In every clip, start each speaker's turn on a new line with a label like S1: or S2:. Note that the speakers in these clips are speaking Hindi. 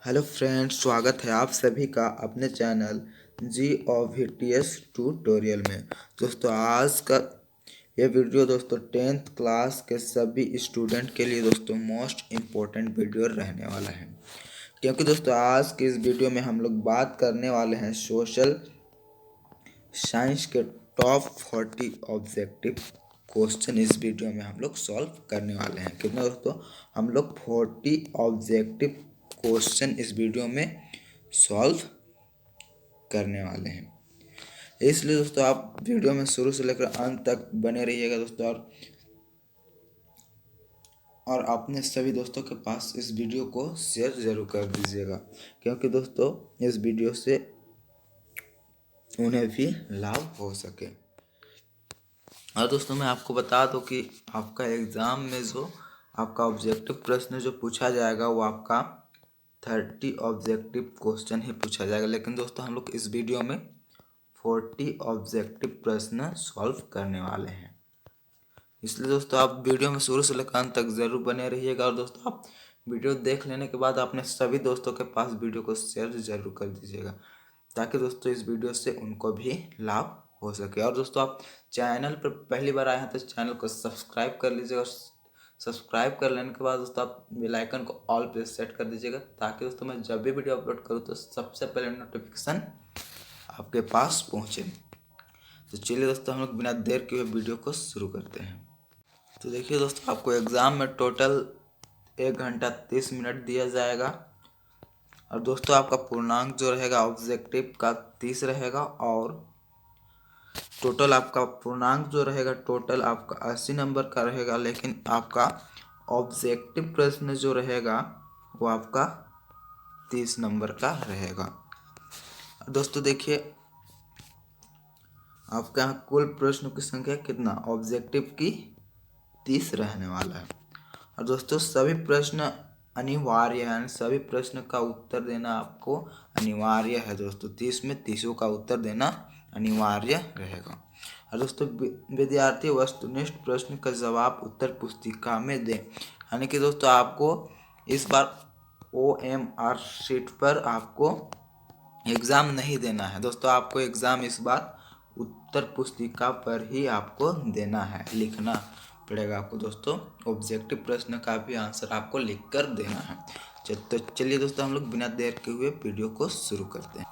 S1: हेलो फ्रेंड्स, स्वागत है आप सभी का अपने चैनल GOVTS ट्यूटोरियल में। दोस्तों आज का ये वीडियो दोस्तों 10th क्लास के सभी स्टूडेंट के लिए दोस्तों मोस्ट इम्पोर्टेंट वीडियो रहने वाला है, क्योंकि दोस्तों आज की इस वीडियो में हम लोग बात करने वाले हैं सोशल साइंस के टॉप 40 ऑब्जेक्टिव क्वेश्चन। इस वीडियो में हम लोग सॉल्व करने वाले हैं। कितना दोस्तों? हम लोग 40 ऑब्जेक्टिव क्वेश्चन इस वीडियो में सॉल्व करने वाले हैं। इसलिए दोस्तों आप वीडियो में शुरू से लेकर अंत तक बने रहिएगा दोस्तों, और अपने सभी दोस्तों के पास इस वीडियो को शेयर ज़रूर कर दीजिएगा, क्योंकि दोस्तों इस वीडियो से उन्हें भी लाभ हो सके। और दोस्तों मैं आपको बता दूं कि आपका एग्ज़ाम में जो आपका ऑब्जेक्टिव प्रश्न जो पूछा जाएगा वो आपका 30 ऑब्जेक्टिव क्वेश्चन ही पूछा जाएगा, लेकिन दोस्तों हम लोग इस वीडियो में 40 ऑब्जेक्टिव प्रश्न सॉल्व करने वाले हैं। इसलिए दोस्तों आप वीडियो में शुरू से लेकर अंत तक ज़रूर बने रहिएगा। और दोस्तों आप वीडियो देख लेने के बाद अपने सभी दोस्तों के पास वीडियो को शेयर ज़रूर कर दीजिएगा, ताकि दोस्तों इस वीडियो से उनको भी लाभ हो सके। और दोस्तों आप चैनल पर पहली बार आए हैं तो चैनल को सब्सक्राइब कर लीजिएगा, और सब्सक्राइब कर लेने के बाद दोस्तों आप बेल आइकन को ऑल पे सेट कर दीजिएगा, ताकि दोस्तों मैं जब भी वीडियो अपलोड करूँ तो सबसे पहले नोटिफिकेशन आपके पास पहुँचे। तो चलिए दोस्तों हम लोग बिना देर किए वीडियो को शुरू करते हैं। तो देखिए दोस्तों, आपको एग्ज़ाम में टोटल 1 घंटा 30 मिनट दिया जाएगा, और दोस्तों आपका पूर्णांक जो रहेगा ऑब्जेक्टिव का 30 रहेगा, और टोटल आपका पूर्णांक जो रहेगा टोटल आपका 80 नंबर का रहेगा, लेकिन आपका ऑब्जेक्टिव प्रश्न जो रहेगा वो आपका 30 नंबर का रहेगा। दोस्तों देखिए, आपका यहाँ कुल प्रश्नों की संख्या कितना? ऑब्जेक्टिव की 30 रहने वाला है। और दोस्तों सभी प्रश्न अनिवार्य है, यानी सभी प्रश्न का उत्तर देना आपको अनिवार्य है। दोस्तों 30 में 30 का उत्तर देना अनिवार्य रहेगा। और दोस्तों विद्यार्थी वस्तुनिष्ठ प्रश्न का जवाब उत्तर पुस्तिका में दें, यानी कि दोस्तों आपको इस बार OMR शीट पर आपको एग्ज़ाम नहीं देना है। दोस्तों आपको एग्ज़ाम इस बार उत्तर पुस्तिका पर ही आपको देना है, लिखना पड़ेगा आपको। दोस्तों ऑब्जेक्टिव प्रश्न का भी आंसर आपको लिख कर देना है। तो चलिए दोस्तों हम लोग बिना देर के हुए वीडियो को शुरू करते हैं।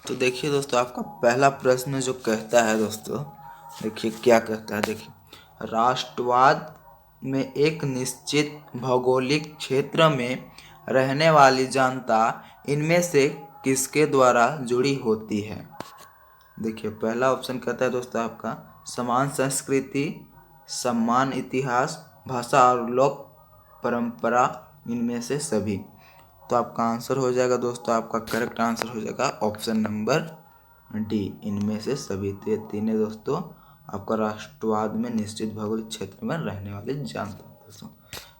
S1: तो देखिए दोस्तों, आपका पहला प्रश्न जो कहता है दोस्तों, देखिए क्या कहता है। देखिए, राष्ट्रवाद में एक निश्चित भौगोलिक क्षेत्र में रहने वाली जनता इनमें से किसके द्वारा जुड़ी होती है? देखिए पहला ऑप्शन कहता है दोस्तों आपका समान संस्कृति, समान इतिहास, भाषा और लोक परंपरा, इनमें से सभी। तो आपका आंसर हो जाएगा दोस्तों, आपका करेक्ट आंसर हो जाएगा ऑप्शन नंबर डी, इनमें से सभी। तीनों दोस्तों आपका राष्ट्रवाद में निश्चित भौगोलिक क्षेत्र में रहने वाली जनता दोस्तों।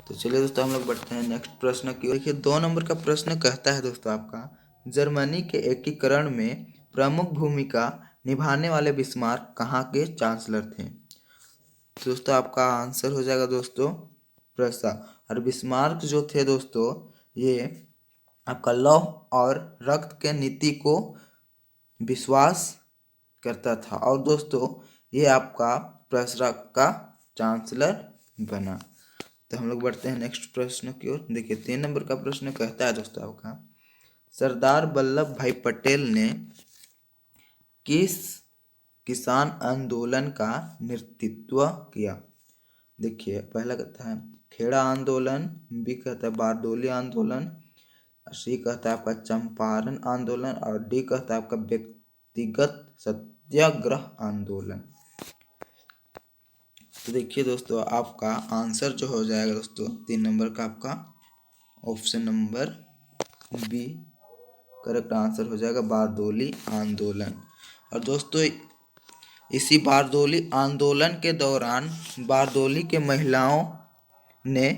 S1: तो चलिए दोस्तों हम लोग बढ़ते हैं नेक्स्ट प्रश्न की। देखिए 2 नंबर का प्रश्न कहता है दोस्तों आपका जर्मनी के एकीकरण में प्रमुख भूमिका निभाने वाले बिस्मार्क कहाँ के चांसलर थे? तो दोस्तों आपका आंसर हो जाएगा दोस्तों प्रूसिया। और बिस्मार्क जो थे दोस्तों, ये आपका लौह और रक्त के नीति को विश्वास करता था, और दोस्तों ये आपका प्रूसिया का चांसलर बना। तो हम लोग बढ़ते हैं नेक्स्ट प्रश्न की ओर। देखिए 3 नंबर का प्रश्न कहता है दोस्तों आपका सरदार वल्लभ भाई पटेल ने किस किसान आंदोलन का नेतृत्व किया? देखिए पहला कहता है खेड़ा आंदोलन, बी कहता है बारदोली आंदोलन, सी कहता है आपका चंपारण आंदोलन, और डी कहता है आपका व्यक्तिगत सत्याग्रह आंदोलन। तो देखिए दोस्तों आपका आंसर जो हो जाएगा दोस्तों 3 नंबर का आपका option number B correct answer हो जाएगा बारदोली आंदोलन। और दोस्तों इसी बारदोली आंदोलन के दौरान बारदोली के महिलाओं ने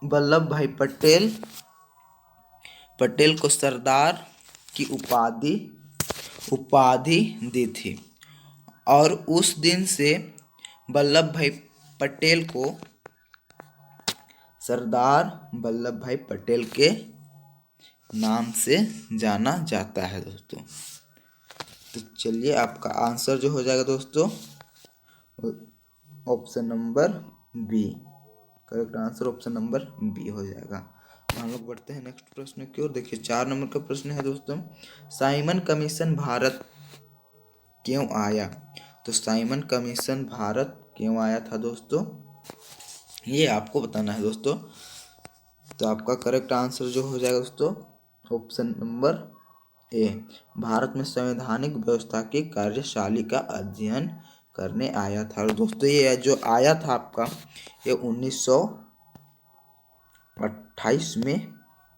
S1: वल्लभ भाई पटेल को सरदार की उपाधि दी थी, और उस दिन से वल्लभ भाई पटेल को सरदार वल्लभ भाई पटेल के नाम से जाना जाता है दोस्तों। तो चलिए आपका आंसर जो हो जाएगा दोस्तों option number B. Correct answer option number B हो जाएगा। हम लोग बढ़ते हैं नेक्स्ट प्रश्न की ओर। देखिए 4 नंबर का प्रश्न है दोस्तों, साइमन कमीशन भारत क्यों आया? तो साइमन कमीशन भारत क्यों आया था दोस्तों, ये आपको बताना है दोस्तों। तो आपका करेक्ट आंसर जो हो जाएगा दोस्तों ऑप्शन नंबर ए, भारत में संवैधानिक व्यवस्था की कार्यशैली का अध्ययन करने आया था। और दोस्तों ये जो आया था आपका ये 1928 में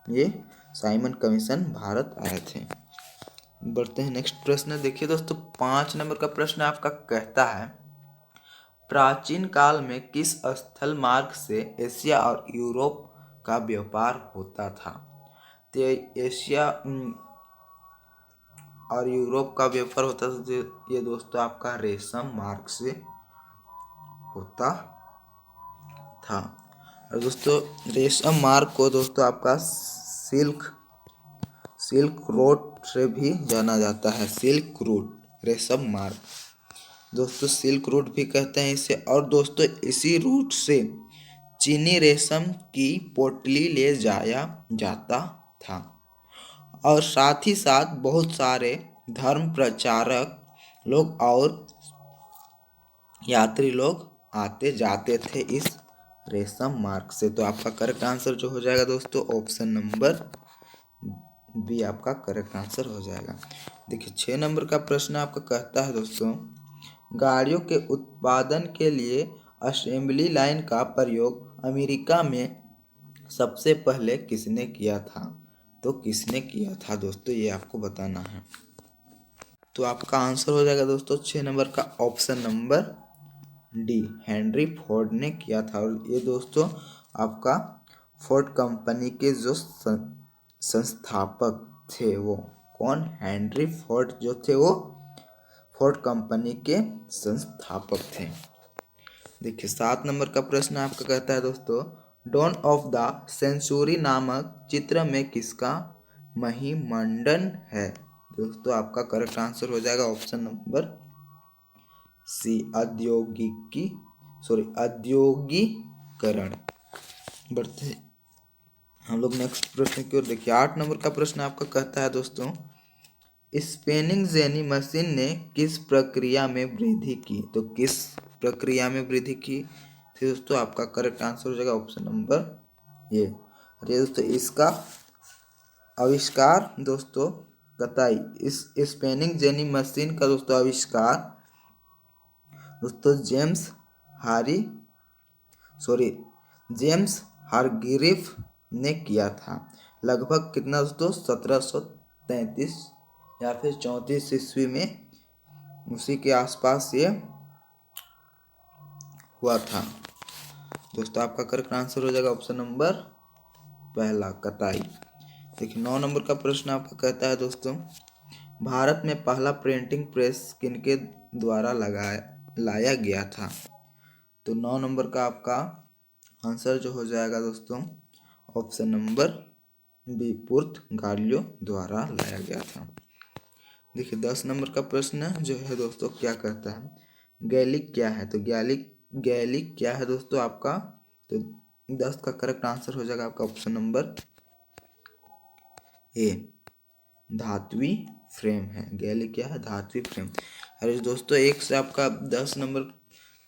S1: ये साइमन कमीशन भारत आए थे। बढ़ते हैं नेक्स्ट प्रश्न। देखिए दोस्तों 5 नंबर का प्रश्न आपका कहता है, प्राचीन काल में किस स्थल मार्ग से एशिया और यूरोप का व्यापार होता था? तो एशिया और यूरोप का व्यापार होता था तो ये दोस्तों आपका रेशम मार्ग से होता था। और दोस्तों रेशम मार्ग को दोस्तों आपका सिल्क रोड से भी जाना जाता है। सिल्क रूट, रेशम मार्ग दोस्तों सिल्क रूट भी कहते हैं इसे। और दोस्तों इसी रूट से चीनी रेशम की पोटली ले जाया जाता था। और साथ ही साथ बहुत सारे धर्म प्रचारक लोग और यात्री लोग आते जाते थे इस रेशम मार्ग से। तो आपका करेक्ट आंसर जो हो जाएगा दोस्तों ऑप्शन नंबर बी आपका करेक्ट आंसर हो जाएगा। देखिए 6 नंबर का प्रश्न आपका कहता है दोस्तों, गाड़ियों के उत्पादन के लिए असेंबली लाइन का प्रयोग अमेरिका में सबसे पहले किसने किया था? तो किसने किया था दोस्तों, ये आपको बताना है। तो आपका आंसर हो जाएगा दोस्तों 6 नंबर का option number D, Henry Ford ने किया था। और ये दोस्तों आपका फोर्ड कंपनी के जो संस्थापक थे वो कौन? हेनरी फोर्ड जो थे वो फोर्ड कंपनी के संस्थापक थे। देखिए 7 नंबर का प्रश्न आपका कहता है दोस्तों, डॉन ऑफ द सेंचुरी नामक चित्र में किसका महिमंडन है? दोस्तों आपका करेक्ट आंसर हो जाएगा ऑप्शन नंबर सी, औद्योगिकरण। बढ़ते हम लोग नेक्स्ट प्रश्न की ओर। देखिए 8 नंबर का प्रश्न आपका कहता है दोस्तों, स्पिनिंग जेनी मशीन ने किस प्रक्रिया में वृद्धि की? तो किस प्रक्रिया में वृद्धि की थी दोस्तों? आपका करेक्ट आंसर हो जाएगा ऑप्शन नंबर ये। अरे दोस्तों इसका आविष्कार दोस्तों कताई, इस स्पिनिंग जेनी मशीन का दोस्तों आविष्कार दोस्तों जेम्स हारग्रीव ने किया था। लगभग कितना दोस्तों 1733 या फिर 34 ईस्वी में उसी के आसपास ये हुआ था। दोस्तों आपका करेक्ट आंसर हो जाएगा ऑप्शन नंबर पहला, कताई। देखिए 9 नंबर का प्रश्न आपका कहता है दोस्तों, भारत में पहला प्रिंटिंग प्रेस किनके द्वारा लाया गया था? तो 9 नंबर का आपका आंसर जो हो जाएगा दोस्तों ऑप्शन नंबर बी, पुर्तगालियों द्वारा लाया गया था। देखिए 10 नंबर का प्रश्न जो है दोस्तों क्या कहता है, गैलिक क्या है? तो गैलिक क्या है दोस्तों आपका? तो 10 का करेक्ट आंसर हो जाएगा आपका ऑप्शन नंबर ए, धात्विक फ्रेम है। गैलिक क्या है? धात्विक फ्रेम। अरे दोस्तों 1 से आपका 10 नंबर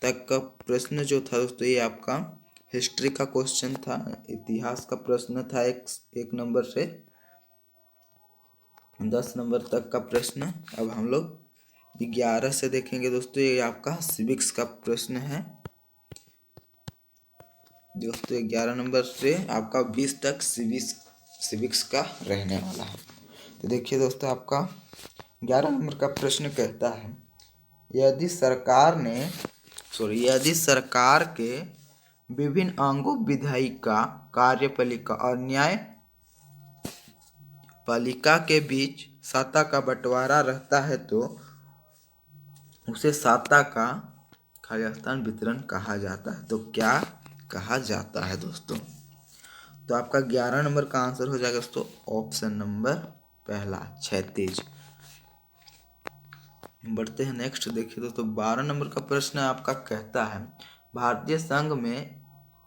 S1: तक का प्रश्न जो था दोस्तों ये आपका हिस्ट्री का क्वेश्चन था, इतिहास का प्रश्न था। एक नंबर से 10 नंबर तक का प्रश्न। अब हम लोग 11 से देखेंगे दोस्तों, ये आपका सिविक्स का प्रश्न है दोस्तों। 11 नंबर से आपका 20 तक सिविक्स का रहने वाला है। तो देखिए दोस्तों आपका 11 नंबर का प्रश्न कहता है, यदि सरकार के विभिन्न अंगों विधायिका, कार्यपालिका और न्यायपालिका के बीच सत्ता का बंटवारा रहता है तो उसे सत्ता का खाली स्थान वितरण कहा जाता है। तो क्या कहा जाता है दोस्तों? तो आपका 11 नंबर का आंसर हो जाएगा दोस्तों ऑप्शन नंबर पहला, क्षैतिज। बढ़ते हैं नेक्स्ट। देखिए दोस्तों 12 नंबर का प्रश्न आपका कहता है भारतीय संघ में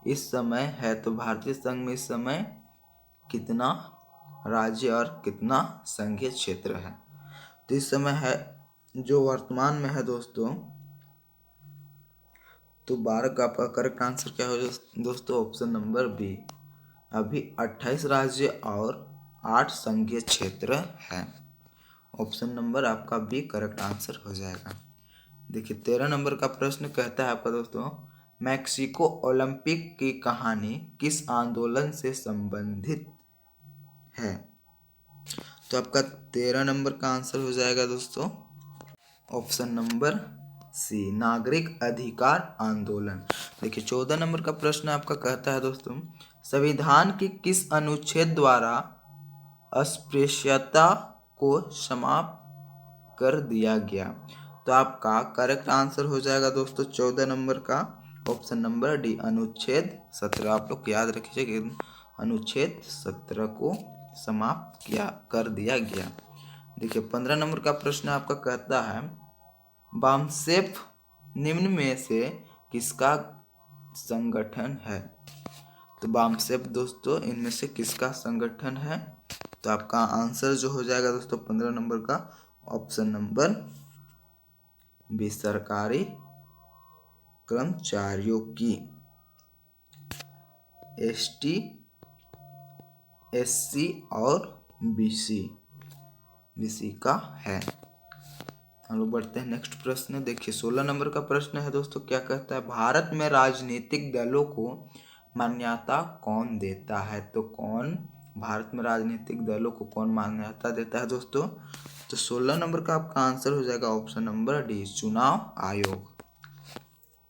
S1: इस समय है, तो भारतीय संघ में इस समय कितना राज्य और कितना संघीय क्षेत्र है। तो इस समय है जो वर्तमान में है दोस्तों, तो 12 का आपका करेक्ट आंसर क्या हो दोस्तों ऑप्शन नंबर बी। अभी 28 राज्य और 8 संघीय क्षेत्र हैं। ऑप्शन नंबर आपका बी करेक्ट आंसर हो जाएगा। देखिए 13 नंबर का प्रश्न कहता है आपका दोस्तों मैक्सिको ओलंपिक की कहानी किस आंदोलन से संबंधित है। तो आपका 13 नंबर का आंसर हो जाएगा दोस्तों ऑप्शन नंबर सी, नागरिक अधिकार आंदोलन। देखिए 14 नंबर का प्रश्न आपका कहता है दोस्तों संविधान के किस अनुच्छेद द्वारा अस्पृश्यता को समाप्त कर दिया गया। तो आपका करेक्ट आंसर हो जाएगा दोस्तों 14 नंबर का ऑप्शन नंबर डी, अनुच्छेद 17। आप लोग याद रखिए कि अनुच्छेद 17 को समाप्त कर दिया गया। देखिए 15 नंबर का प्रश्न आपका कहता है बामसेफ निम्न में से किसका संगठन है। तो बामसेफ दोस्तों इनमें से किसका संगठन है। तो आपका आंसर जो हो जाएगा दोस्तों 15 नंबर का ऑप्शन नंबर बी, सरकारी कर्मचारियों की एसटी, एससी और बीसी का है। हम लोग बढ़ते हैं नेक्स्ट प्रश्न। देखिए 16 नंबर का प्रश्न है दोस्तों क्या कहता है भारत में राजनीतिक दलों को मान्यता कौन देता है। तो कौन भारत में राजनीतिक दलों को कौन मान्यता देता है दोस्तों। तो 16 नंबर का आपका आंसर हो जाएगा ऑप्शन नंबर डी, चुनाव आयोग।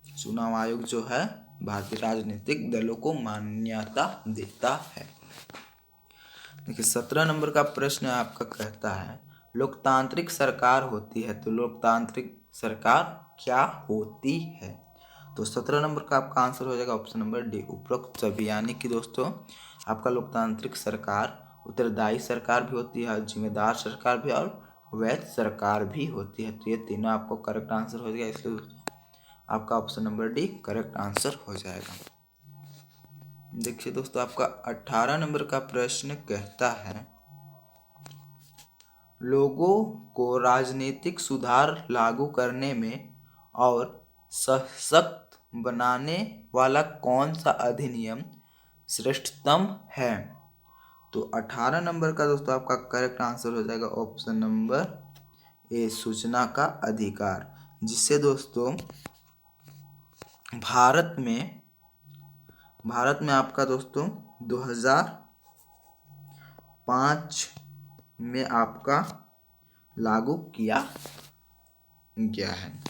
S1: चुनाव आयोग जो है भारतीय राजनीतिक दलों को मान्यता देता है। देखिए 17 नंबर का प्रश्न आपका कहता है लोकतांत्रिक सरकार होती है। तो लोकतांत्रिक सरकार क्या होती है। तो 17 नंबर का आपका आंसर हो जाएगा ऑप्शन नंबर डी, उपरोक्त सभी। यानी कि दोस्तों आपका लोकतांत्रिक सरकार उत्तरदायी सरकार भी होती है, जिम्मेदार सरकार भी और वैध सरकार भी होती है। तो ये तीनों आपको करेक्ट आंसर हो जाएगा, इसलिए आपका option number D correct answer हो जाएगा। देखिए दोस्तों आपका 18 नंबर का प्रश्न कहता है लोगों को राजनीतिक सुधार लागू करने में और सशक्त बनाने वाला कौन सा अधिनियम श्रेष्ठतम है। तो 18 नंबर का दोस्तों आपका करेक्ट आंसर हो जाएगा ऑप्शन नंबर ए, सूचना का अधिकार, जिससे दोस्तों भारत में आपका दोस्तों 2005 में आपका लागू किया गया है।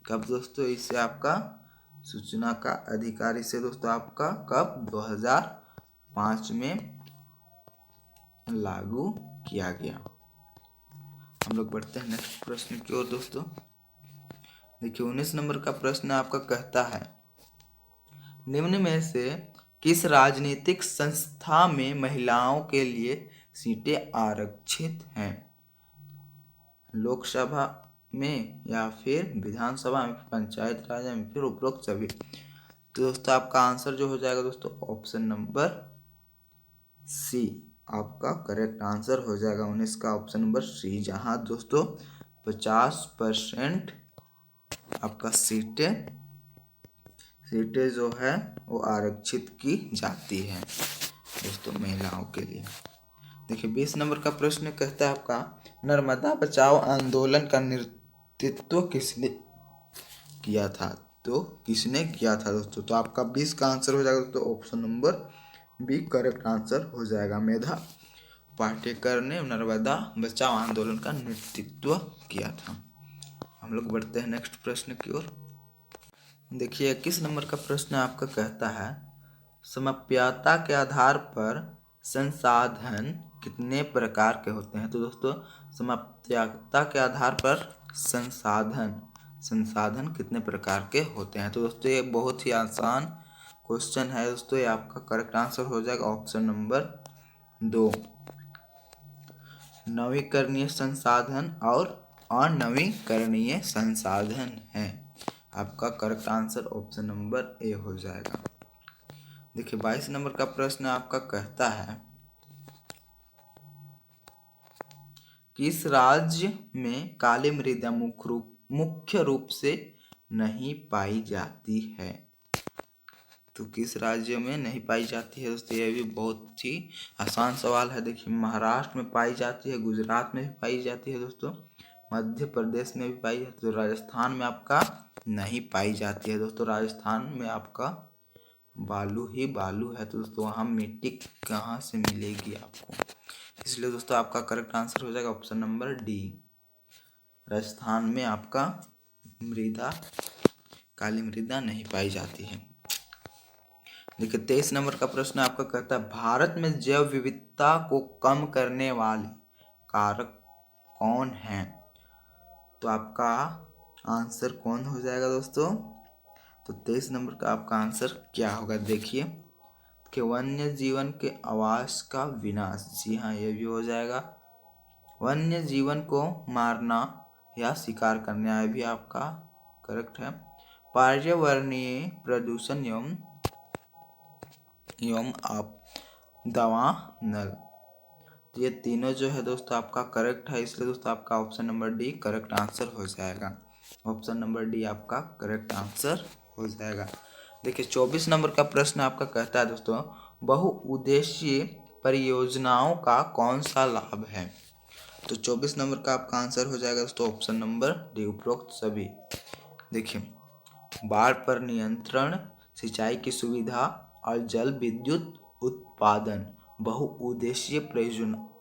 S1: कब दोस्तों इसे आपका सूचना का अधिकार इसे दोस्तों आपका कब 2005 में लागू किया गया। हम लोग बढ़ते हैं नेक्स्ट प्रश्न की ओर दोस्तों। देखिए 19 नंबर का प्रश्न आपका कहता है निम्न में से किस राजनीतिक संस्था में महिलाओं के लिए सीटें आरक्षित हैं। लोकसभा में या फिर विधानसभा में, पंचायत राज में, फिर उपरोक्त सभी। तो दोस्तों आपका आंसर जो हो जाएगा दोस्तों ऑप्शन नंबर सी, आपका करेक्ट आंसर हो जाएगा 19 का ऑप्शन नंबर सी, जहां दोस्तों 50% आपका सीटें जो है वो आरक्षित की जाती है दोस्तों महिलाओं के लिए। देखिए 20 नंबर का प्रश्न कहता है आपका नर्मदा बचाओ आंदोलन का नेतृत्व किसने किया था। तो किसने किया था दोस्तों। तो आपका 20 का आंसर हो जाएगा दोस्तों option number B correct answer हो जाएगा। मेधा पाटेकर ने नर्मदा बचाओ आंदोलन का नेतृत्व किया था। हम लोग बढ़ते हैं नेक्स्ट प्रश्न की ओर। देखिए 21 नंबर का प्रश्न आपका कहता है समप्यता के आधार पर संसाधन कितने प्रकार के होते हैं। तो दोस्तों समप्यता के आधार पर संसाधन कितने प्रकार के होते हैं। तो दोस्तों ये बहुत ही आसान क्वेश्चन है दोस्तों, ये आपका करेक्ट आंसर हो जाएगा ऑप्शन नंबर 2। नवीकरणीय संसाधन और अनवीकरणीय संसाधन है। आपका correct answer option number A हो जाएगा। देखिए 22 नंबर का प्रश्न आपका कहता है, किस राज्य में काली मृदा मुख्य रूप से नहीं पाई जाती है? तो किस राज्य में नहीं पाई जाती है दोस्तों? यह भी बहुत ही आसान सवाल है। देखिए महाराष्ट्र में पाई जाती है, गुजरात में भी पाई जाती है दोस्तों, मध्य प्रदेश में भी पाई जाती है, तो राजस्थान में आपका नहीं पाई जाती है दोस्तों। राजस्थान में आपका बालू ही बालू है, तो दोस्तों वहाँ मिट्टी कहाँ से मिलेगी आपको? इसलिए दोस्तों आपका करेक्ट आंसर हो जाएगा ऑप्शन नंबर डी। राजस्थान में आपका काली मृदा नहीं पाई जाती है। देखिए 23 नंबर का प्रश्न आपका कहता है, भारत में जैव विविधता को कम करने वाले कारक कौन हैं? तो आपका आंसर कौन हो जाएगा दोस्तों? तो 23 नंबर का आपका आंसर क्या होगा? देखिए कि वन्य जीवन के आवास का विनाश। जी हाँ, ये भी हो जाएगा। वन्य जीवन को मारना या शिकार करना, यह भी आपका करेक्ट है। पर्यावरणीय प्रदूषण एवं दवा नल, तो ये तीनों जो है दोस्तों आपका करेक्ट है, इसलिए दोस्तों आपका option number D correct answer हो जाएगा। ऑप्शन नंबर डी आपका करेक्ट आंसर हो जाएगा। देखिए 24 नंबर का प्रश्न आपका कहता है दोस्तों, बहुउद्देशीय परियोजनाओं का कौन सा लाभ है? तो 24 नंबर का आपका आंसर हो जाएगा दोस्तों ऑप्शन नंबर डी, उपरोक्त सभी। देखिए बाढ़ पर नियंत्रण, सिंचाई की सुविधा और जल विद्युत उत्पादन बहुउद्देशीय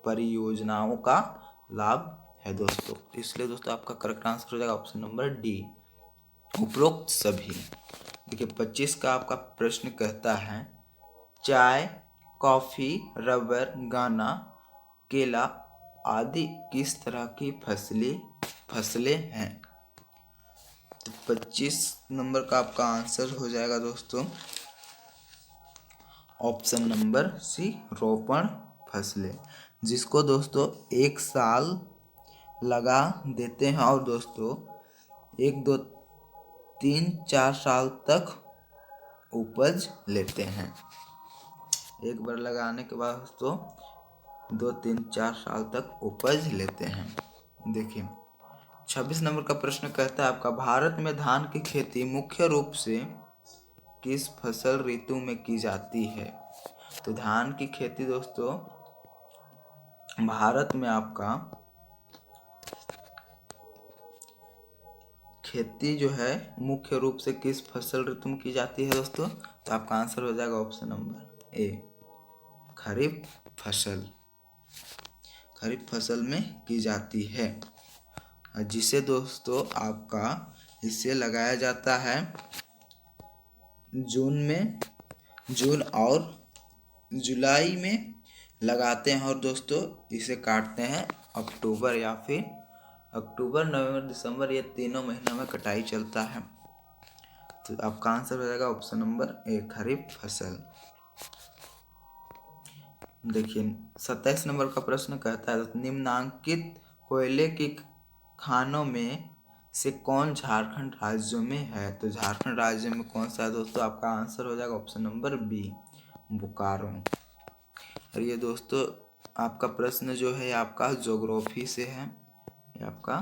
S1: परियोजनाओं का लाभ है दोस्तों। इसलिए दोस्तों आपका करेक्ट आंसर हो जाएगा ऑप्शन नंबर डी, उपरोक्त सभी। देखिए 25 का आपका प्रश्न कहता है, चाय, कॉफी, रबर, गन्ना, केला आदि किस तरह की फसलें हैं? तो 25 नंबर का आपका आंसर हो जाएगा दोस्तों ऑप्शन नंबर सी, रोपण फसलें, जिसको दोस्तों 1 साल लगा देते हैं और दोस्तों 1, 2, 3, 4 साल तक उपज लेते हैं। एक बार लगाने के बाद दोस्तों 2, 3, 4 साल तक उपज लेते हैं। देखिए 26 नंबर का प्रश्न कहता है आपका, भारत में धान की खेती मुख्य रूप से किस फसल ऋतु में की जाती है? तो धान की खेती दोस्तों भारत में आपका खेती जो है मुख्य रूप से किस फसल ऋतु में की जाती है दोस्तों? तो आपका आंसर हो जाएगा ऑप्शन नंबर ए, खरीफ फसल। खरीफ फसल में की जाती है, जिसे दोस्तों आपका इसे लगाया जाता है जून और जुलाई में लगाते हैं, और दोस्तों इसे काटते हैं अक्टूबर या फिर अक्टूबर, नवंबर, दिसंबर, ये तीनों महीनों में कटाई चलता है। तो आपका आंसर हो जाएगा ऑप्शन नंबर ए, खरीफ फसल। देखिए 27 नंबर का प्रश्न कहता है, निम्नांकित कोयले की खानों में से कौन झारखंड राज्य में है? तो झारखंड राज्य में कौन सा है दोस्तों? आपका आंसर हो जाएगा ऑप्शन नंबर बी, बोकारो। और ये दोस्तों आपका प्रश्न जो है आपका ज्योग्राफी से है, ये आपका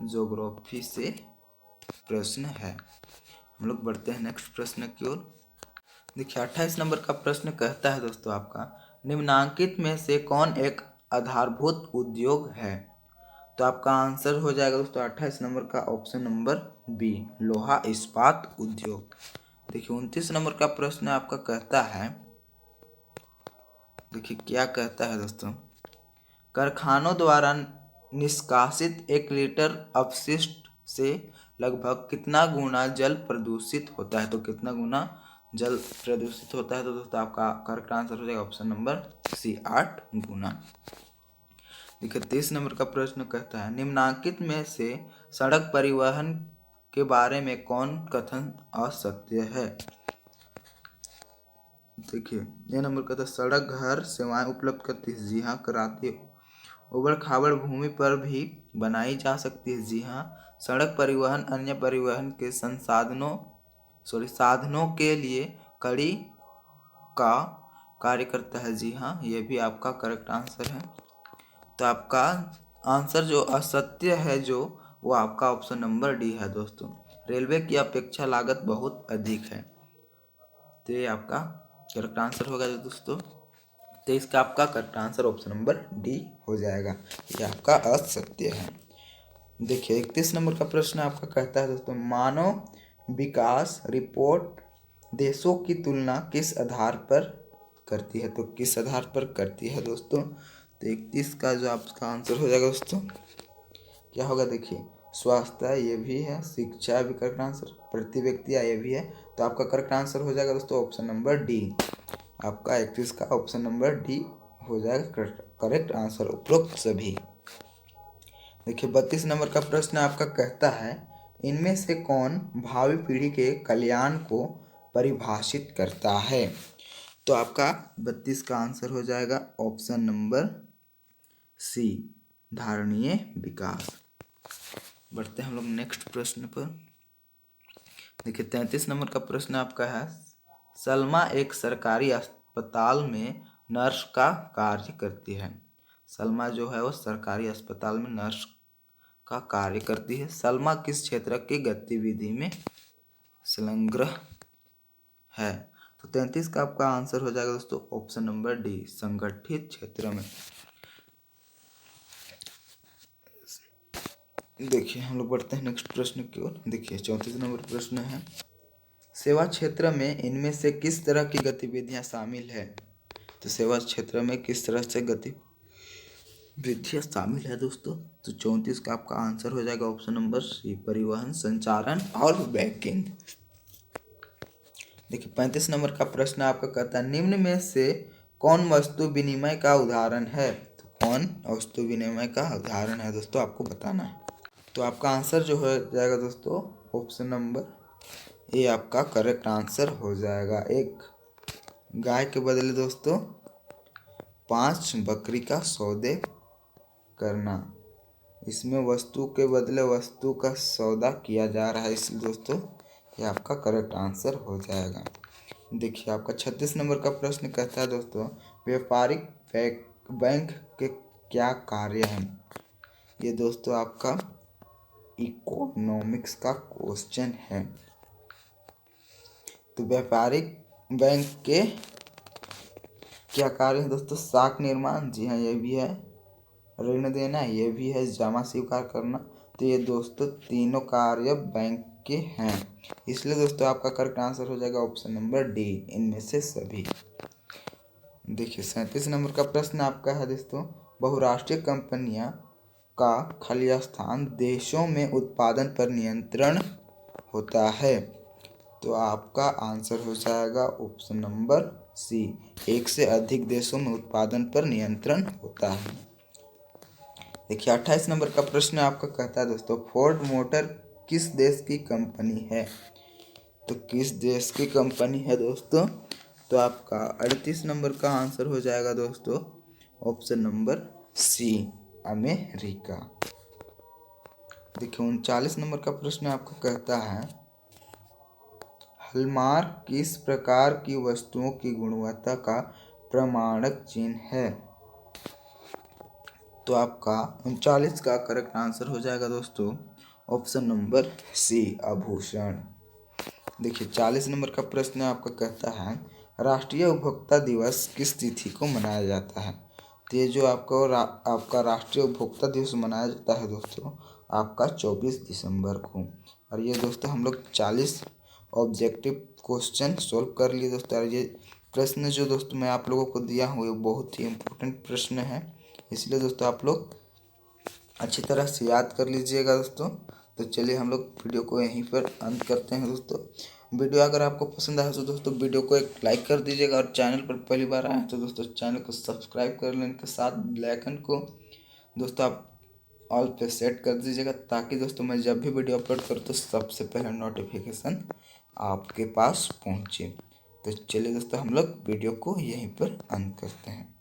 S1: ज्योग्राफी से प्रश्न है। हम लोग बढ़ते हैं नेक्स्ट प्रश्न की ओर। देखिए 28 नंबर का प्रश्न कहता है दोस्तों आपका, निम्नांकित में से कौन एक आधारभूत उद्योग है? तो आपका आंसर हो जाएगा दोस्तों 28 नंबर का ऑप्शन नंबर बी, लोहा इस्पात उद्योग। देखिए 29 नंबर का प्रश्न आपका कहता है, देखिए क्या कहता है दोस्तों, कारखानों द्वारा निष्कासित 1 लीटर अपशिष्ट से लगभग कितना गुना जल प्रदूषित होता है? तो कितना गुना जल प्रदूषित होता है? तो दोस्तों आपका करेक्ट आंसर हो जाएगा ऑप्शन नंबर सी, 8 गुना। देखिए 30 नंबर का प्रश्न कहता है, निम्नांकित में से सड़क परिवहन के बारे में कौन कथन असत्य है? देखिए ये नंबर का था, सड़क घर सेवाएं उपलब्ध करती है, जी हाँ कराती है। उबड़ खाबड़ भूमि पर भी बनाई जा सकती है, जी हाँ। सड़क परिवहन अन्य परिवहन के साधनों के लिए कड़ी का कार्य करता है, जी हाँ ये भी आपका करेक्ट आंसर है। तो आपका आंसर जो असत्य है जो वो आपका ऑप्शन नंबर डी है दोस्तों। रेलवे की अपेक्षा लागत बहुत अधिक है, तो ये आपका करेक्ट आंसर होगा दोस्तों। तो इसका आपका correct answer option number D हो जाएगा, ये आपका असत्य है। देखिए 31 नंबर का प्रश्न आपका कहता है दोस्तों, मानव विकास रिपोर्ट देशों की तुलना किस आधार पर करती है, तो किस आधार पर करती है दोस्तों। तो 31 का जो आपका आंसर हो जाएगा दोस्तों क्या होगा, देखिए स्वास्थ्य ये भी है, शिक्षा भी करेक्ट आंसर, प्रति व्यक्ति ये भी है। तो आपका करेक्ट आंसर हो जाएगा दोस्तों ऑप्शन नंबर डी। आपका 31 का ऑप्शन नंबर डी हो जाएगा करेक्ट आंसर उपरोक्त सभी। देखिए 32 नंबर का प्रश्न आपका कहता है, इनमें से कौन भावी पीढ़ी के कल्याण को परिभाषित करता है। तो आपका 32 का आंसर हो जाएगा ऑप्शन नंबर सी, धारणीय विकास। बढ़ते हैं हम लोग नेक्स्ट प्रश्न पर। देखिए 33 नंबर का प्रश्न आपका है, सलमा एक सरकारी अस्पताल में नर्स का कार्य करती है। सलमा जो है वो सरकारी अस्पताल में नर्स का कार्य करती है। सलमा किस क्षेत्र की गतिविधि में संलग्न है। तो 33 का आपका आंसर हो जाएगा दोस्तों ऑप्शन नंबर डी, संगठित क्षेत्र में। देखिए हम लोग बढ़ते हैं नेक्स्ट प्रश्न की ओर। देखिए 34 नंबर प्रश्न है, सेवा क्षेत्र में इनमें से किस तरह की गतिविधियां शामिल है। तो सेवा क्षेत्र में किस तरह से गतिविधियां शामिल है दोस्तों। तो 34 का आपका आंसर हो जाएगा ऑप्शन नंबर सी, परिवहन संचारण और बैंकिंग। देखिए 35 नंबर का प्रश्न आपका कहता है, निम्न में से कौन वस्तु विनिमय का उदाहरण है। तो कौन वस्तु विनिमय का उदाहरण है दोस्तों आपको बताना है। तो आपका आंसर जो हो जाएगा दोस्तों ऑप्शन नंबर ए आपका करेक्ट आंसर हो जाएगा। एक गाय के बदले दोस्तों 5 बकरी का सौदे करना, इसमें वस्तु के बदले वस्तु का सौदा किया जा रहा है, इसलिए दोस्तों ये आपका करेक्ट आंसर हो जाएगा। देखिए आपका 36 नंबर का प्रश्न कहता है दोस्तों, व्यापारिक बैंक के क्या कार्य हैं। ये दोस्तों आपका इकोनॉमिक्स का क्वेश्चन है। तो व्यापारिक बैंक के क्या कार्य है दोस्तों, साख निर्माण, जी हाँ ये भी है, ऋण देना ये भी है, जमा स्वीकार करना। तो ये दोस्तों तीनों कार्य बैंक के हैं, इसलिए दोस्तों आपका करेक्ट आंसर हो जाएगा ऑप्शन नंबर डी, इनमें से सभी। देखिए 37 नंबर का प्रश्न आपका है दोस्तों, बहुराष्ट्रीय कंपनियां का खलिस्तान देशों में उत्पादन पर नियंत्रण होता है। तो आपका आंसर हो जाएगा ऑप्शन नंबर सी, एक से अधिक देशों में उत्पादन पर नियंत्रण होता है। देखिए 28 नंबर का प्रश्न आपका कहता है दोस्तों, फोर्ड मोटर किस देश की कंपनी है। तो किस देश की कंपनी है दोस्तों। तो आपका 38 नंबर का आंसर हो जाएगा दोस्तों ऑप्शन नंबर सी, अमेरिका। देखिए 39 नंबर का प्रश्न आपको कहता है, हॉलमार्क किस प्रकार की वस्तुओं की गुणवत्ता का प्रमाणक चिन्ह है। तो आपका 39 का करेक्ट आंसर हो जाएगा दोस्तों ऑप्शन नंबर सी, आभूषण। देखिए 40 नंबर का प्रश्न आपका कहता है, राष्ट्रीय उपभोक्ता दिवस किस तिथि को मनाया जाता है। तो ये जो आपका राष्ट्रीय उपभोक्ता दिवस मनाया जाता है दोस्तों आपका 24 दिसंबर को। और ये दोस्तों हम लोग 40 ऑब्जेक्टिव क्वेश्चन सोल्व कर लिए दोस्तों। और ये प्रश्न जो दोस्तों मैं आप लोगों को दिया हूँ ये बहुत ही इम्पोर्टेंट प्रश्न है, इसलिए दोस्तों आप लोग अच्छी तरह से याद कर लीजिएगा दोस्तों। तो चलिए हम लोग वीडियो को यहीं पर अंत करते हैं दोस्तों। वीडियो अगर आपको पसंद आया तो दोस्तों वीडियो को एक लाइक कर दीजिएगा, और चैनल पर पहली बार आए तो दोस्तों चैनल को सब्सक्राइब कर लेने के साथ बेल आइकन को दोस्तों आप ऑल पे सेट कर दीजिएगा, ताकि दोस्तों मैं जब भी वीडियो अपलोड करूँ तो सबसे पहले नोटिफिकेशन आपके पास पहुँचे। तो चलिए दोस्तों हम लोग वीडियो को यहीं पर अंत करते हैं।